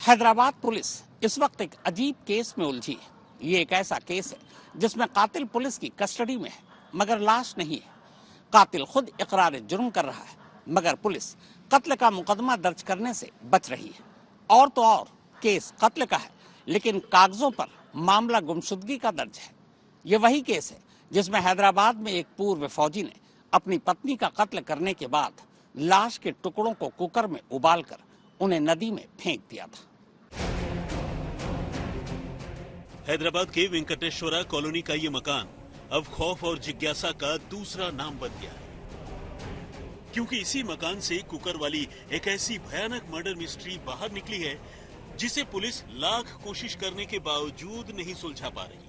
Hyderabad police इस वक्त एक अजीब केस में उलझी है। ये एक ऐसा केस है जिसमें कातिल पुलिस की कस्टडी में है मगर लाश नहीं है। कातिल खुद इकरार जुर्म कर रहा है मगर पुलिस कत्ल का मुकदमा दर्ज करने से बच रही है। और तो और केस कत्ल का है लेकिन कागजों पर मामला गुमशुदगी का दर्ज है। ये वही केस है जिसमें हैदराबाद में एक पूर्व फौजी ने अपनी पत्नी का कत्ल करने के बाद लाश के टुकड़ों को कुकर में उबालकर उन्हें नदी में फेंक दिया था। हैदराबाद के वेंकटेश्वरा कॉलोनी का ये मकान अब खौफ और जिज्ञासा का दूसरा नाम बन गया है, क्योंकि इसी मकान से कुकर वाली एक ऐसी भयानक मर्डर मिस्ट्री बाहर निकली है जिसे पुलिस लाख कोशिश करने के बावजूद नहीं सुलझा पा रही।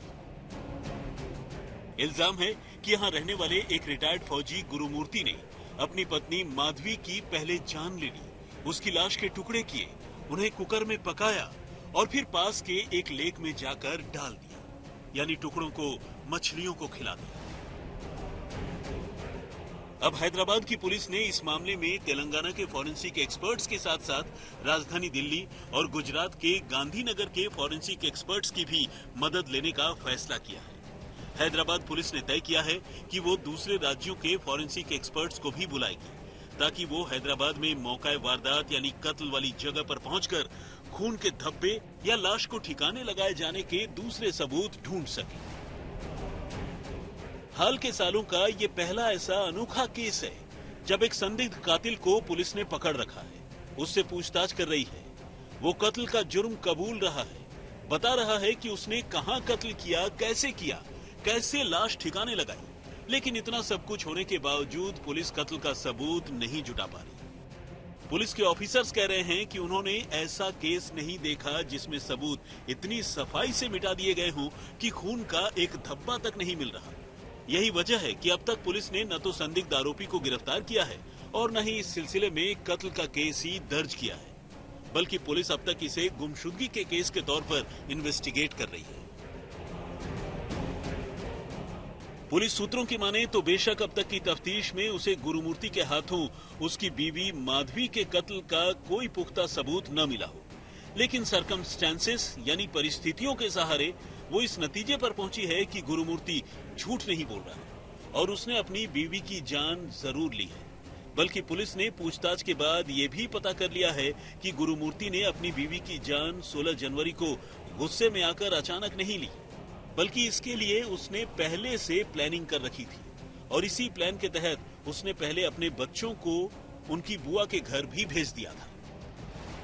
इल्जाम है कि यहां रहने वाले एक रिटायर्ड फौजी गुरुमूर्ति ने अपनी पत्नी माधवी की पहले जान ले ली, उसकी लाश के टुकड़े किए, उन्हें कुकर में पकाया और फिर पास के एक लेक में जाकर डाल दिया, यानी टुकड़ों को मछलियों को खिला दिया। अब हैदराबाद की पुलिस ने इस मामले में तेलंगाना के फॉरेंसिक एक्सपर्ट्स के साथ साथ राजधानी दिल्ली और गुजरात के गांधीनगर के फॉरेंसिक एक्सपर्ट्स की भी मदद लेने का फैसला किया है। हैदराबाद पुलिस ने तय किया है कि वो दूसरे राज्यों के फॉरेंसिक एक्सपर्ट्स को भी बुलाएगी ताकि वो हैदराबाद में मौका वारदात यानी कत्ल वाली जगह पर पहुंचकर खून के धब्बे या लाश को ठिकाने लगाए जाने के दूसरे सबूत ढूंढ सके। हाल के सालों का ये पहला ऐसा अनोखा केस है जब एक संदिग्ध कातिल को पुलिस ने पकड़ रखा है, उससे पूछताछ कर रही है। वो कत्ल का जुर्म कबूल रहा है, बता रहा है कि उसने कहां कत्ल किया, कैसे लाश ठिकाने लगाई। लेकिन इतना सब कुछ होने के बावजूद पुलिस कत्ल का सबूत नहीं जुटा पा रही। पुलिस के ऑफिसर्स कह रहे हैं कि उन्होंने ऐसा केस नहीं देखा जिसमें सबूत इतनी सफाई से मिटा दिए गए हों कि खून का एक धब्बा तक नहीं मिल रहा। यही वजह है कि अब तक पुलिस ने न तो संदिग्ध आरोपी को गिरफ्तार किया है और न ही इस सिलसिले में कत्ल का केस ही दर्ज किया है, बल्कि पुलिस अब तक इसे गुमशुदगी के केस के तौर पर इन्वेस्टिगेट कर रही है। पुलिस सूत्रों की माने तो बेशक अब तक की तफ्तीश में उसे गुरुमूर्ति के हाथों उसकी बीवी माधवी के कत्ल का कोई पुख्ता सबूत न मिला हो, लेकिन सरकमस्टेंसेस यानी परिस्थितियों के सहारे वो इस नतीजे पर पहुंची है कि गुरुमूर्ति झूठ नहीं बोल रहा है और उसने अपनी बीवी की जान जरूर ली है। बल्कि पुलिस ने पूछताछ के बाद ये भी पता कर लिया है कि गुरुमूर्ति ने अपनी बीवी की जान 16 जनवरी को गुस्से में आकर अचानक नहीं ली, बल्कि इसके लिए उसने पहले से प्लानिंग कर रखी थी और इसी प्लान के तहत उसने पहले अपने बच्चों को उनकी बुआ के घर भी भेज दिया था।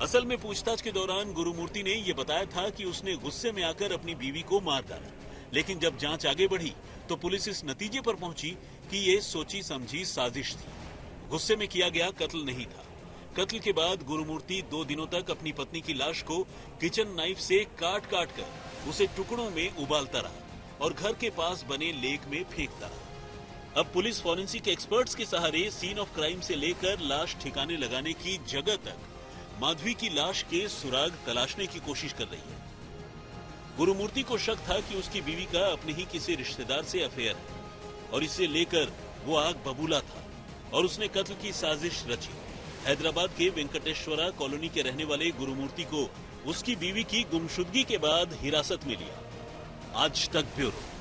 असल में पूछताछ के दौरान गुरुमूर्ति ने यह बताया था कि उसने गुस्से में आकर अपनी बीवी को मार डाला, लेकिन जब जांच आगे बढ़ी तो पुलिस इस नतीजे पर पहुंची कि ये सोची समझी साजिश थी, गुस्से में किया गया कत्ल नहीं था। कत्ल के बाद गुरुमूर्ति 2 दिनों तक अपनी पत्नी की लाश को किचन नाइफ से काट कर उसे टुकड़ों में उबालता रहा और घर के पास बने लेक में फेंकता रहा। अब पुलिस फॉरेंसिक एक्सपर्ट्स के सहारे सीन ऑफ क्राइम से लेकर लाश ठिकाने लगाने की जगह तक माधवी की लाश के सुराग तलाशने की कोशिश कर रही है। गुरुमूर्ति को शक था कि उसकी बीवी का अपने ही किसी रिश्तेदार से अफेयर है और इसे लेकर वो आग बबूला था और उसने कत्ल की साजिश रची। हैदराबाद के वेंकटेश्वरा कॉलोनी के रहने वाले गुरुमूर्ति को उसकी बीवी की गुमशुदगी के बाद हिरासत में लिया। आज तक ब्यूरो।